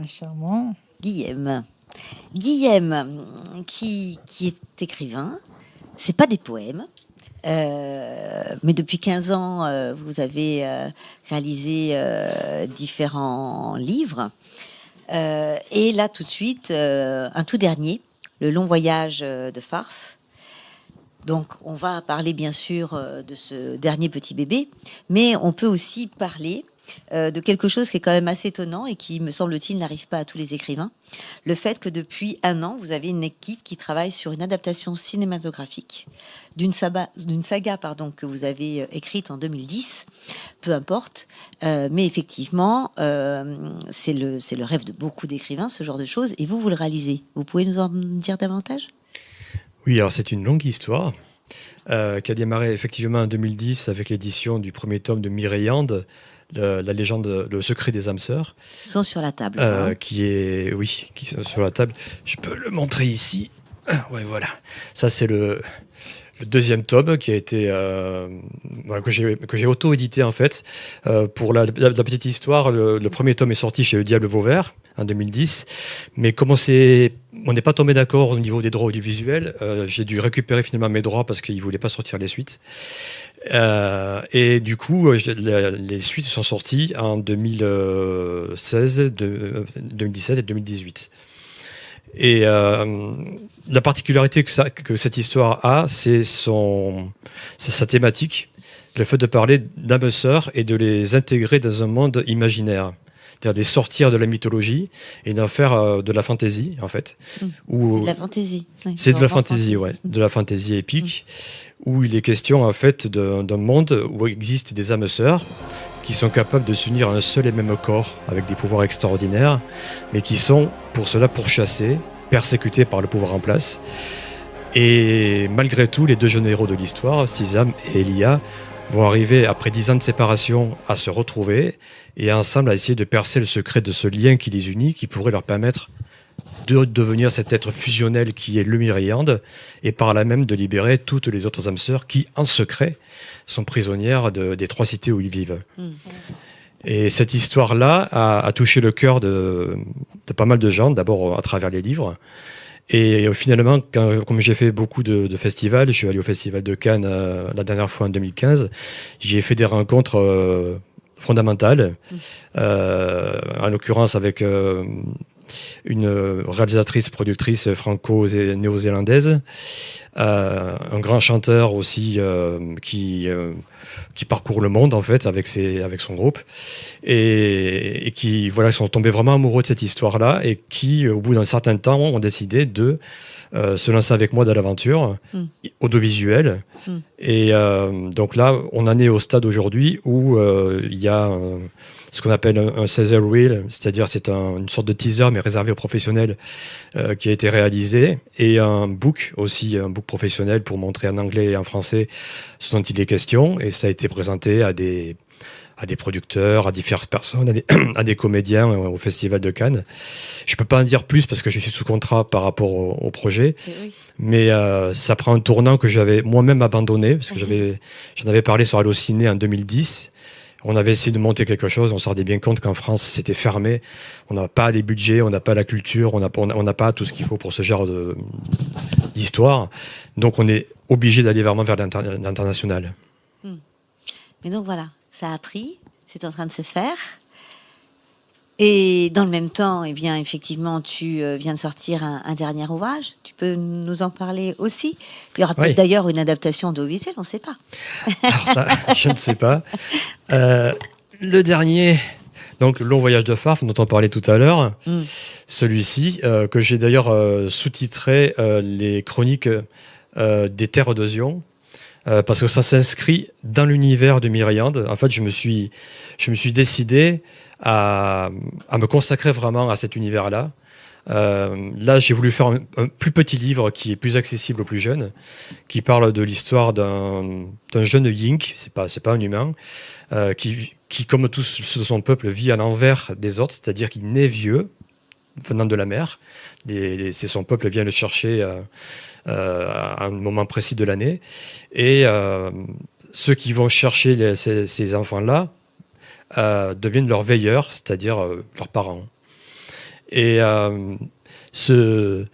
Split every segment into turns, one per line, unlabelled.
Charmant.
Guillaume. Guillaume, qui est écrivain. C'est pas des poèmes. Mais depuis 15 ans, vous avez réalisé différents livres. Et là, tout de suite, un tout dernier, Le long voyage de Farf. Donc, on va parler bien sûr de ce dernier petit bébé, mais on peut aussi parler de quelque chose qui est quand même assez étonnant et qui, me semble-t-il, n'arrive pas à tous les écrivains. Le fait que depuis un an, vous avez une équipe qui travaille sur une adaptation cinématographique d'une saga que vous avez écrite en 2010, peu importe. Mais effectivement, c'est le rêve de beaucoup d'écrivains, ce genre de choses, et vous le réalisez. Vous pouvez nous en dire davantage ?
Oui, alors c'est une longue histoire qui a démarré effectivement en 2010 avec l'édition du premier tome de Mireille Hand, la légende, le secret des âmes sœurs.
Ils sont sur la table.
Qui sont sur la table. Je peux le montrer ici. Ouais, voilà. Ça, c'est le deuxième tome qui a été que j'ai auto-édité en fait. Pour la petite histoire, le premier tome est sorti chez Le Diable Vauvert en 2010, mais comme on n'est pas tombé d'accord au niveau des droits audiovisuels, j'ai dû récupérer finalement mes droits parce qu'ils ne voulaient pas sortir les suites. Et du coup, les suites sont sorties en 2016, 2017 et 2018. Et la particularité que cette histoire a, c'est sa thématique, le fait de parler d'âmes sœurs et de les intégrer dans un monde imaginaire. C'est-à-dire de les sortir de la mythologie et d'en faire de la fantaisie, en fait.
C'est de la fantaisie. Oui,
c'est de la fantaisie, ouais. De la fantaisie épique, où il est question, en fait, d'un monde où existent des âmes sœurs qui sont capables de s'unir à un seul et même corps avec des pouvoirs extraordinaires, mais qui sont pour cela pourchassés, persécutés par le pouvoir en place. Et malgré tout, les deux jeunes héros de l'histoire, Sisam et Elia, vont arriver, après 10 ans de séparation, à se retrouver et ensemble à essayer de percer le secret de ce lien qui les unit, qui pourrait leur permettre de devenir cet être fusionnel qui est le Mireille Hand, et par là même de libérer toutes les autres âmes sœurs qui, en secret, sont prisonnières des 3 cités où ils vivent. Et cette histoire-là a touché le cœur de pas mal de gens, d'abord à travers les livres. Et finalement, comme j'ai fait beaucoup de festivals, je suis allé au Festival de Cannes la dernière fois en 2015, j'y ai fait des rencontres fondamentales, en l'occurrence avec une réalisatrice, productrice franco-néo-zélandaise, un grand chanteur aussi qui parcourt le monde en fait avec son groupe et qui sont tombés vraiment amoureux de cette histoire-là et qui, au bout d'un certain temps, ont décidé de se lancer avec moi dans l'aventure audiovisuelle. Et donc là, on en est au stade aujourd'hui où il y a ce qu'on appelle un Caesar Reel, c'est-à-dire c'est une sorte de teaser mais réservé aux professionnels qui a été réalisé, et un book professionnel pour montrer en anglais et en français ce dont il est question, et ça a été présenté à des producteurs, à diverses personnes, à des comédiens au Festival de Cannes. Je ne peux pas en dire plus parce que je suis sous contrat par rapport au projet, mais ça prend un tournant que j'avais moi-même abandonné, parce que j'en avais parlé sur Allociné en 2010. On avait essayé de monter quelque chose, on se rendait bien compte qu'en France, c'était fermé. On n'a pas les budgets, on n'a pas la culture, on n'a pas tout ce qu'il faut pour ce genre d'histoire. Donc on est obligé d'aller vraiment vers l'international.
Mais donc voilà, ça a pris, c'est en train de se faire. Et dans le même temps, eh bien, effectivement, tu viens de sortir un dernier ouvrage. Tu peux nous en parler aussi. Il y aura peut-être d'ailleurs une adaptation audiovisuelle, on ne sait pas.
Alors ça, je ne sais pas. Le dernier, donc Le long voyage de Farf, dont on parlait tout à l'heure, celui-ci, que j'ai d'ailleurs sous-titré les chroniques des terres de Zion, parce que ça s'inscrit dans l'univers de Mireille Hand. En fait, je me suis décidé à me consacrer vraiment à cet univers-là. Là, j'ai voulu faire un plus petit livre qui est plus accessible aux plus jeunes, qui parle de l'histoire d'un jeune Yink, c'est pas un humain, qui, comme tous ceux de son peuple, vit à l'envers des autres, c'est-à-dire qu'il naît vieux, venant de la mer. C'est son peuple vient le chercher à un moment précis de l'année. Et ceux qui vont chercher ces enfants-là deviennent leurs veilleurs, c'est-à-dire leurs parents. Et ce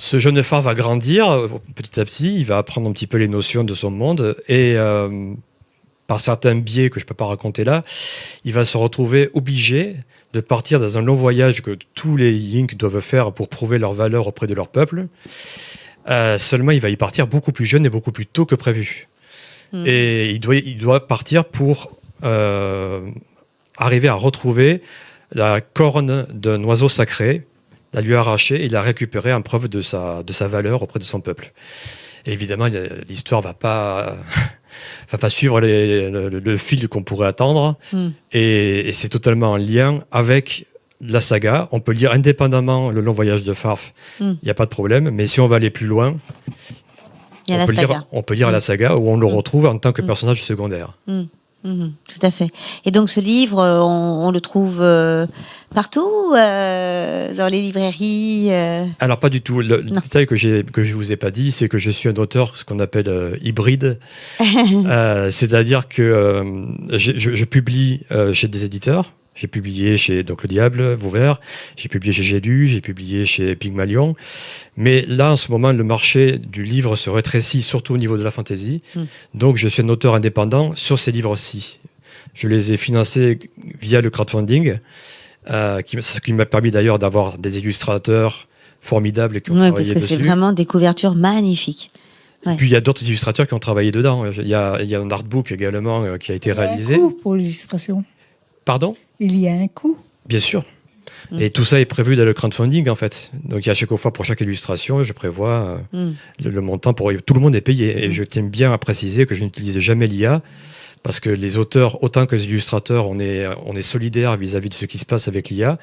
jeune phare va grandir petit à petit, il va apprendre un petit peu les notions de son monde et par certains biais que je ne peux pas raconter là, il va se retrouver obligé de partir dans un long voyage que tous les Yinks doivent faire pour prouver leur valeur auprès de leur peuple. Seulement, il va y partir beaucoup plus jeune et beaucoup plus tôt que prévu. Et il doit partir pour arriver à retrouver la corne d'un oiseau sacré, la lui arracher et la récupérer en preuve de sa valeur auprès de son peuple. Et évidemment, l'histoire va pas suivre le fil qu'on pourrait attendre. Et c'est totalement en lien avec la saga. On peut lire indépendamment le long voyage de Farf, il n'y a pas de problème. Mais si on va aller plus loin, on peut lire la saga où on le retrouve en tant que personnage secondaire.
Tout à fait. Et donc ce livre, on le trouve partout, dans les librairies
Alors pas du tout. Le détail que je vous ai pas dit, c'est que je suis un auteur, ce qu'on appelle hybride. C'est-à-dire que je publie chez des éditeurs. J'ai publié chez Le Diable, Vauvert, j'ai publié chez J'ai lu, j'ai publié chez Pygmalion. Mais là, en ce moment, le marché du livre se rétrécit, surtout au niveau de la fantasy. Donc, je suis un auteur indépendant sur ces livres-ci. Je les ai financés via le crowdfunding, ce qui m'a permis d'ailleurs d'avoir des illustrateurs formidables qui ont travaillé dessus.
Parce que c'est vraiment des couvertures magnifiques.
Ouais. Puis il y a d'autres illustrateurs qui ont travaillé dedans. Il y a un artbook également qui a été réalisé.
Il y a un coût pour l'illustration.
Pardon ?
Il y a un coût.
Bien sûr. Et tout ça est prévu dans le crowdfunding, en fait. Donc, à chaque fois, pour chaque illustration, je prévois le montant pour... Tout le monde est payé. Et je tiens bien à préciser que je n'utilise jamais l'IA, parce que les auteurs, autant que les illustrateurs, on est solidaires vis-à-vis de ce qui se passe avec l'IA.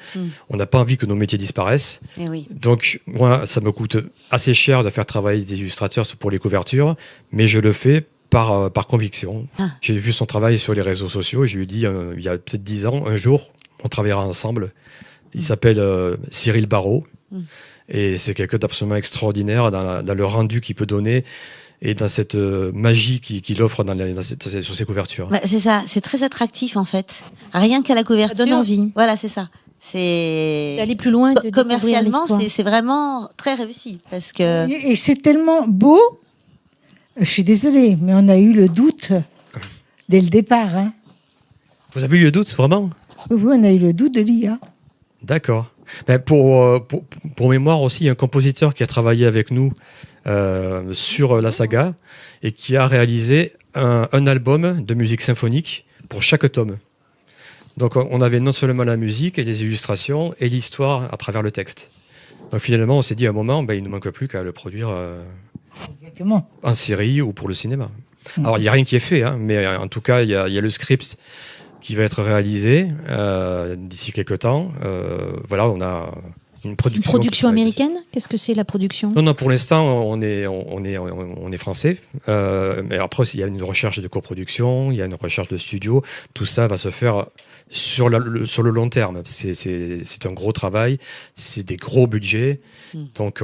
On n'a pas envie que nos métiers disparaissent.
Et oui.
Donc, moi, ça me coûte assez cher de faire travailler des illustrateurs pour les couvertures, mais je le fais par conviction. J'ai vu son travail sur les réseaux sociaux et je lui ai dit, il y a peut-être 10 ans, un jour, on travaillera ensemble. Il s'appelle Cyril Barrault et c'est quelqu'un d'absolument extraordinaire dans le rendu qu'il peut donner et dans cette magie qu'il offre sur ses couvertures.
Bah, c'est ça, c'est très attractif en fait. Rien qu'à la couverture.
Ça donne envie.
Voilà, c'est ça. C'est
d'aller plus loin. De
commercialement, c'est vraiment très réussi parce que.
Et c'est tellement beau. Je suis désolée, mais on a eu le doute dès le départ. Hein.
Vous avez eu le doute, vraiment ?
Oui, on a eu le doute de l'IA.
D'accord. Ben pour mémoire aussi, il y a un compositeur qui a travaillé avec nous sur la saga et qui a réalisé un album de musique symphonique pour chaque tome. Donc on avait non seulement la musique et les illustrations et l'histoire à travers le texte. Donc finalement, on s'est dit à un moment, il ne manque plus qu'à le produire
Exactement.
en série ou pour le cinéma. Alors il n'y a rien qui est fait, hein, mais en tout cas, il y a le script qui va être réalisé d'ici quelques temps. Voilà, on a une production.
Une production américaine ? Qu'est-ce que c'est la production ?
Non, pour l'instant, on est français. Mais après, il y a une recherche de coproduction, il y a une recherche de studio. Tout ça va se faire sur le long terme. C'est un gros travail, c'est des gros budgets. Donc,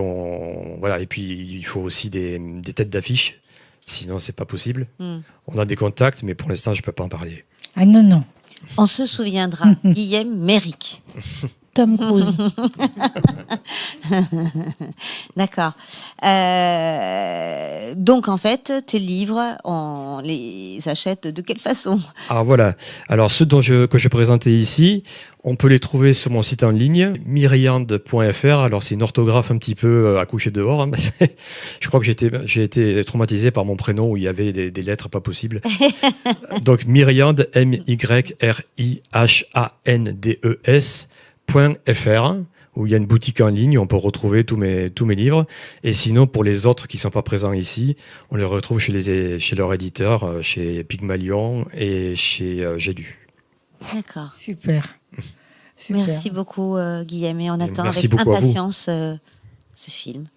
voilà. Et puis, il faut aussi des têtes d'affiche. Sinon, c'est pas possible. On a des contacts, mais pour l'instant, je peux pas en parler.
Ah non.
On se souviendra. Guillaume Méric.
Tom Cruise.
D'accord. Donc, en fait, tes livres, on les achète de quelle façon ?
Alors voilà. Alors ceux que je présentais ici, on peut les trouver sur mon site en ligne, myriande.fr. Alors c'est une orthographe un petit peu à coucher dehors. Hein. Je crois que j'ai été traumatisé par mon prénom où il y avait des lettres pas possibles. Donc Myriande, MYRIHANDES.fr, où il y a une boutique en ligne, on peut retrouver tous mes livres. Et sinon, pour les autres qui ne sont pas présents ici, on les retrouve chez leur éditeur, chez Pygmalion et chez J'ai lu.
D'accord.
Super.
Merci beaucoup, Guillaume. Et on attend
Merci
avec
beaucoup à vous.
impatience ce film.